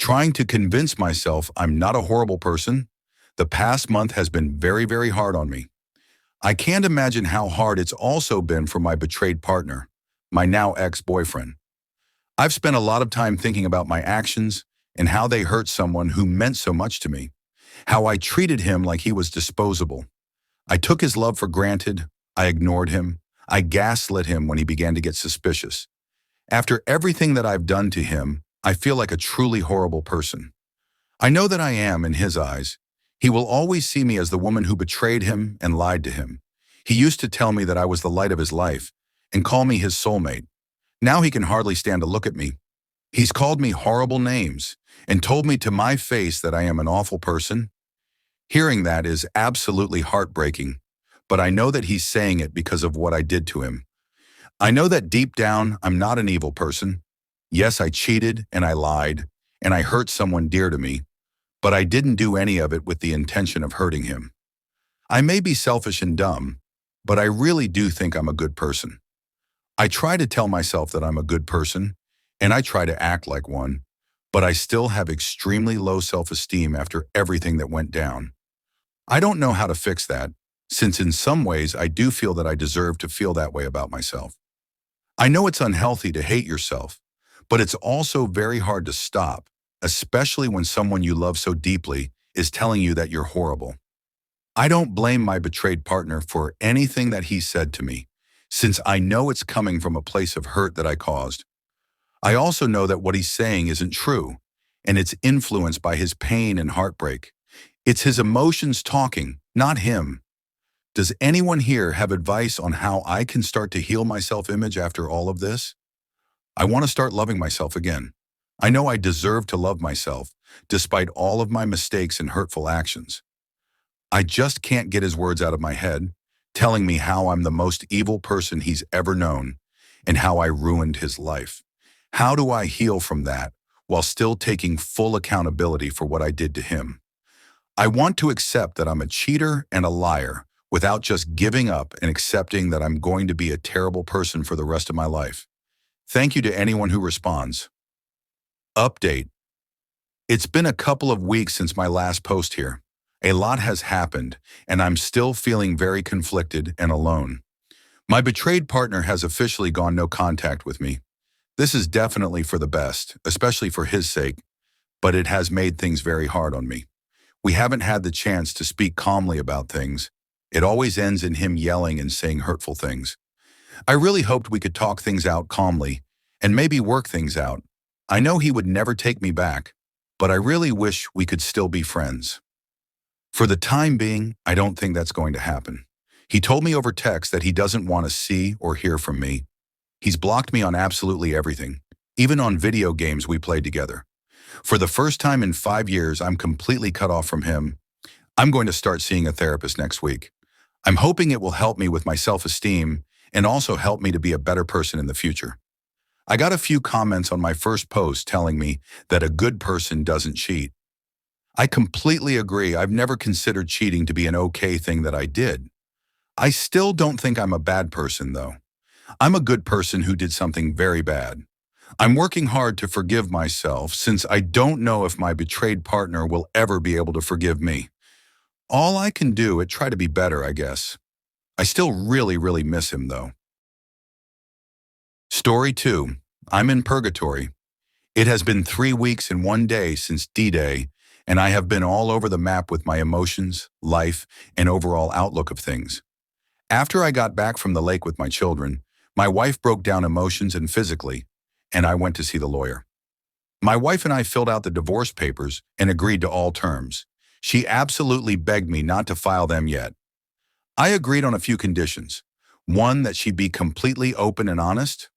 Trying to convince myself I'm not a horrible person. The past month has been very, very hard on me. I can't imagine how hard it's also been for my betrayed partner, my now ex-boyfriend. I've spent a lot of time thinking about my actions and how they hurt someone who meant so much to me, how I treated him like he was disposable. I took his love for granted, I ignored him, I gaslit him when he began to get suspicious. After everything that I've done to him, I feel like a truly horrible person. I know that I am in his eyes. He will always see me as the woman who betrayed him and lied to him. He used to tell me that I was the light of his life and call me his soulmate. Now he can hardly stand to look at me. He's called me horrible names and told me to my face that I am an awful person. Hearing that is absolutely heartbreaking, but I know that he's saying it because of what I did to him. I know that deep down, I'm not an evil person. Yes, I cheated and I lied and I hurt someone dear to me, but I didn't do any of it with the intention of hurting him. I may be selfish and dumb, but I really do think I'm a good person. I try to tell myself that I'm a good person, and I try to act like one, but I still have extremely low self-esteem after everything that went down. I don't know how to fix that, since in some ways I do feel that I deserve to feel that way about myself. I know it's unhealthy to hate yourself, but it's also very hard to stop, especially when someone you love so deeply is telling you that you're horrible. I don't blame my betrayed partner for anything that he said to me, since I know it's coming from a place of hurt that I caused. I also know that what he's saying isn't true, and it's influenced by his pain and heartbreak. It's his emotions talking, not him. Does anyone here have advice on how I can start to heal my self-image after all of this? I want to start loving myself again. I know I deserve to love myself, despite all of my mistakes and hurtful actions. I just can't get his words out of my head, telling me how I'm the most evil person he's ever known, and how I ruined his life. How do I heal from that, while still taking full accountability for what I did to him? I want to accept that I'm a cheater and a liar, without just giving up and accepting that I'm going to be a terrible person for the rest of my life. Thank you to anyone who responds. Update. It's been a couple of weeks since my last post here. A lot has happened, and I'm still feeling very conflicted and alone. My betrayed partner has officially gone no contact with me. This is definitely for the best, especially for his sake, but it has made things very hard on me. We haven't had the chance to speak calmly about things. It always ends in him yelling and saying hurtful things. I really hoped we could talk things out calmly and maybe work things out. I know he would never take me back, but I really wish we could still be friends. For the time being, I don't think that's going to happen. He told me over text that he doesn't want to see or hear from me. He's blocked me on absolutely everything, even on video games we played together. For the first time in 5 years, I'm completely cut off from him. I'm going to start seeing a therapist next week. I'm hoping it will help me with my self-esteem and also help me to be a better person in the future. I got a few comments on my first post telling me that a good person doesn't cheat. I completely agree. I've never considered cheating to be an okay thing that I did. I still don't think I'm a bad person, though. I'm a good person who did something very bad. I'm working hard to forgive myself since I don't know if my betrayed partner will ever be able to forgive me. All I can do is try to be better, I guess. I still really, really miss him, though. Story 2. I'm in purgatory. It has been 3 weeks and 1 day since D-Day, and I have been all over the map with my emotions, life, and overall outlook of things. After I got back from the lake with my children, my wife broke down emotions and physically, and I went to see the lawyer. My wife and I filled out the divorce papers and agreed to all terms. She absolutely begged me not to file them yet. I agreed on a few conditions. 1, that she be completely open and honest.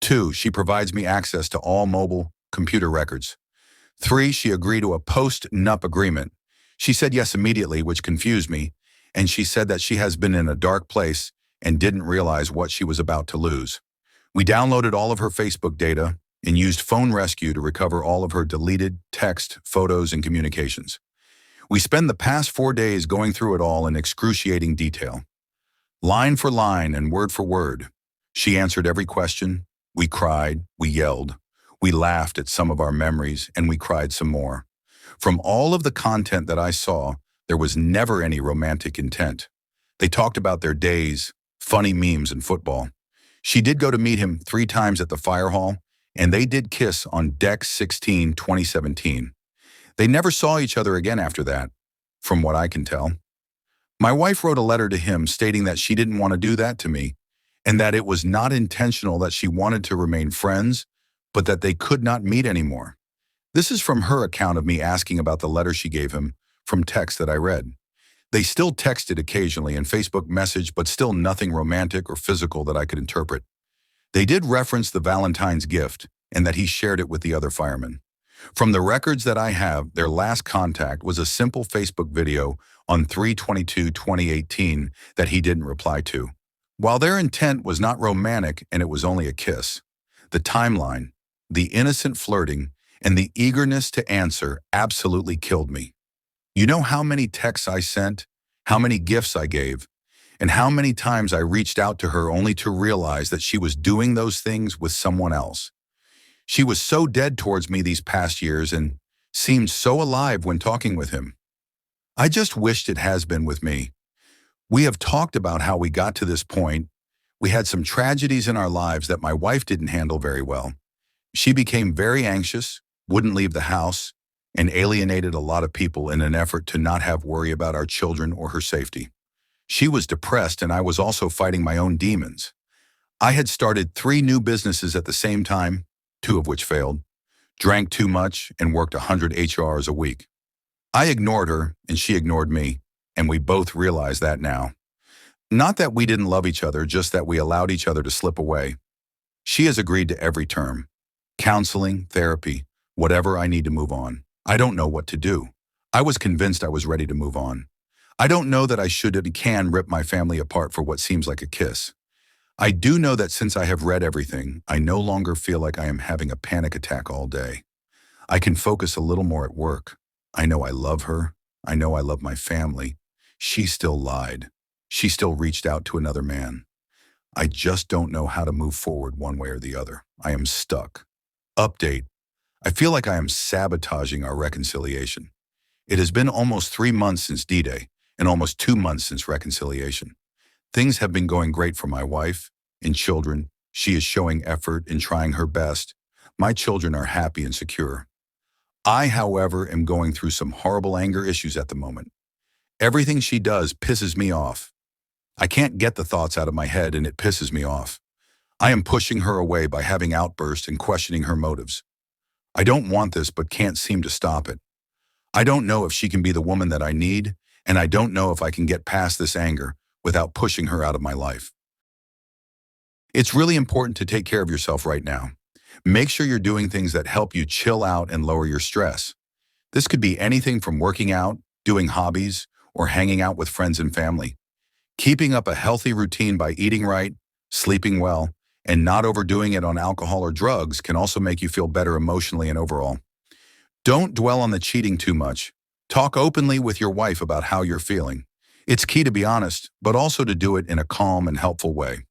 2, she provides me access to all mobile computer records. 3, she agreed to a post-nup agreement. She said yes immediately, which confused me, and she said that she has been in a dark place and didn't realize what she was about to lose. We downloaded all of her Facebook data and used phone rescue to recover all of her deleted text, photos, and communications. We spent the past 4 days going through it all in excruciating detail. Line for line and word for word. She answered every question. We cried, we yelled. We laughed at some of our memories and we cried some more. From all of the content that I saw, there was never any romantic intent. They talked about their days, funny memes, and football. She did go to meet him 3 times at the fire hall, and they did kiss on Deck 16, 2017. They never saw each other again after that, from what I can tell. My wife wrote a letter to him stating that she didn't want to do that to me, and that it was not intentional, that she wanted to remain friends, but that they could not meet anymore. This is from her account of me asking about the letter she gave him from text that I read. They still texted occasionally and Facebook messaged, but still nothing romantic or physical that I could interpret. They did reference the Valentine's gift and that he shared it with the other firemen. From the records that I have, their last contact was a simple Facebook video on 3/22/2018 that he didn't reply to. While their intent was not romantic and it was only a kiss, the timeline, the innocent flirting, and the eagerness to answer absolutely killed me. You know how many texts I sent, how many gifts I gave, and how many times I reached out to her only to realize that she was doing those things with someone else. She was so dead towards me these past years and seemed so alive when talking with him. I just wished it has been with me. We have talked about how we got to this point. We had some tragedies in our lives that my wife didn't handle very well. She became very anxious, wouldn't leave the house, and alienated a lot of people in an effort to not have worry about our children or her safety. She was depressed, and I was also fighting my own demons. I had started 3 new businesses at the same time, 2 of which failed, drank too much, and worked 100 hours a week. I ignored her, and she ignored me, and we both realize that now. Not that we didn't love each other, just that we allowed each other to slip away. She has agreed to every term. Counseling, therapy, whatever I need to move on. I don't know what to do. I was convinced I was ready to move on. I don't know that I should and can rip my family apart for what seems like a kiss. I do know that since I have read everything, I no longer feel like I am having a panic attack all day. I can focus a little more at work. I know I love her. I know I love my family. She still lied. She still reached out to another man. I just don't know how to move forward one way or the other. I am stuck. Update. I feel like I am sabotaging our reconciliation. It has been almost 3 months since D-Day and almost 2 months since reconciliation. Things have been going great for my wife and children. She is showing effort and trying her best. My children are happy and secure. I, however, am going through some horrible anger issues at the moment. Everything she does pisses me off. I can't get the thoughts out of my head and it pisses me off. I am pushing her away by having outbursts and questioning her motives. I don't want this but can't seem to stop it. I don't know if she can be the woman that I need, and I don't know if I can get past this anger without pushing her out of my life. It's really important to take care of yourself right now. Make sure you're doing things that help you chill out and lower your stress. This could be anything from working out, doing hobbies, or hanging out with friends and family. Keeping up a healthy routine by eating right, sleeping well, and not overdoing it on alcohol or drugs can also make you feel better emotionally and overall. Don't dwell on the cheating too much. Talk openly with your wife about how you're feeling. It's key to be honest, but also to do it in a calm and helpful way.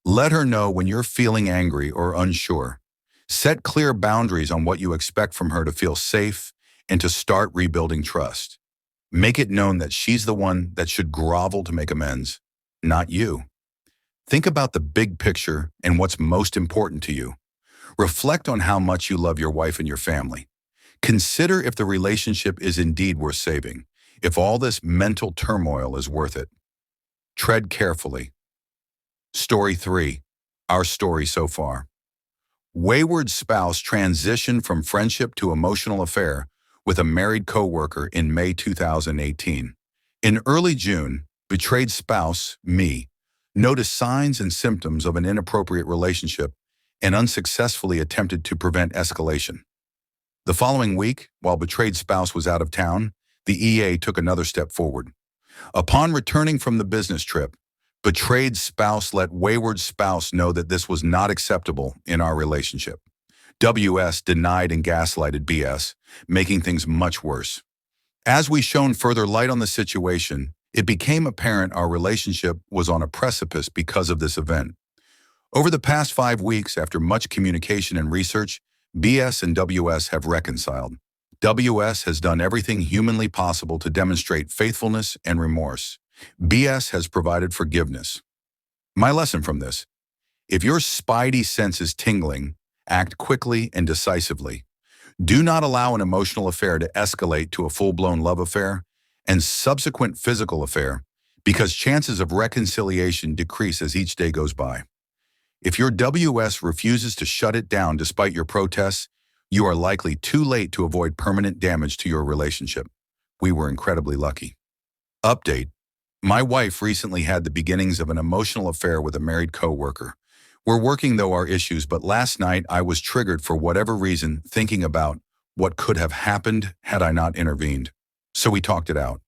Let her know when you're feeling angry or unsure. Set clear boundaries on what you expect from her to feel safe and to start rebuilding trust. Make it known that she's the one that should grovel to make amends, not you. Think about the big picture and what's most important to you. Reflect on how much you love your wife and your family. Consider if the relationship is indeed worth saving, if all this mental turmoil is worth it. Tread carefully. Story 3. Our story so far. Wayward spouse transitioned from friendship to emotional affair with a married co-worker in May 2018. In early June, betrayed spouse, me, noticed signs and symptoms of an inappropriate relationship and unsuccessfully attempted to prevent escalation. The following week, while betrayed spouse was out of town, the EA took another step forward. Upon returning from the business trip, betrayed spouse let wayward spouse know that this was not acceptable in our relationship. WS denied and gaslighted BS, making things much worse. As we shone further light on the situation, it became apparent our relationship was on a precipice because of this event. Over the past 5 weeks, after much communication and research, BS and WS have reconciled. WS has done everything humanly possible to demonstrate faithfulness and remorse. BS has provided forgiveness. My lesson from this: if your spidey sense is tingling, act quickly and decisively. Do not allow an emotional affair to escalate to a full-blown love affair and subsequent physical affair, because chances of reconciliation decrease as each day goes by. If your WS refuses to shut it down despite your protests, you are likely too late to avoid permanent damage to your relationship. We were incredibly lucky. Update: my wife recently had the beginnings of an emotional affair with a married coworker. We're working though our issues, but last night I was triggered for whatever reason, thinking about what could have happened had I not intervened. So we talked it out.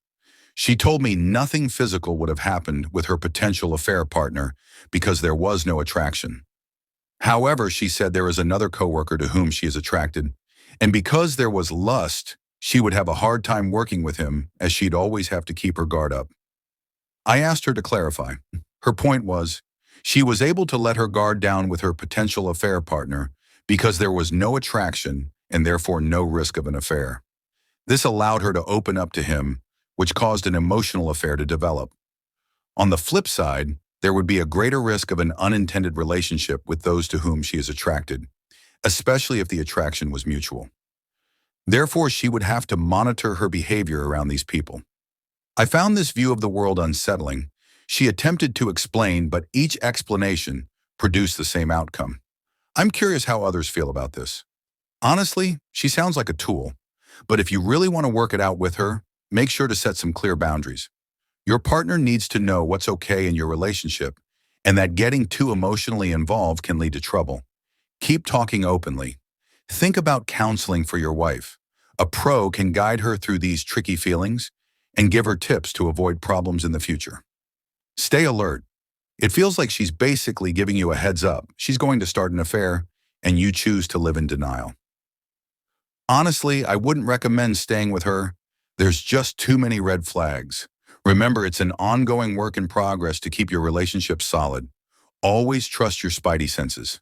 She told me nothing physical would have happened with her potential affair partner because there was no attraction. However, she said there is another coworker to whom she is attracted, and because there was lust, she would have a hard time working with him as she'd always have to keep her guard up. I asked her to clarify. Her point was, she was able to let her guard down with her potential affair partner because there was no attraction and therefore no risk of an affair. This allowed her to open up to him, which caused an emotional affair to develop. On the flip side, there would be a greater risk of an unintended relationship with those to whom she is attracted, especially if the attraction was mutual. Therefore, she would have to monitor her behavior around these people. I found this view of the world unsettling. She attempted to explain, but each explanation produced the same outcome. I'm curious how others feel about this. Honestly, she sounds like a tool, but if you really want to work it out with her, make sure to set some clear boundaries. Your partner needs to know what's okay in your relationship and that getting too emotionally involved can lead to trouble. Keep talking openly. Think about counseling for your wife. A pro can guide her through these tricky feelings and give her tips to avoid problems in the future. Stay alert. It feels like she's basically giving you a heads up. She's going to start an affair, and you choose to live in denial. Honestly, I wouldn't recommend staying with her. There's just too many red flags. Remember, it's an ongoing work in progress to keep your relationship solid. Always trust your spidey senses.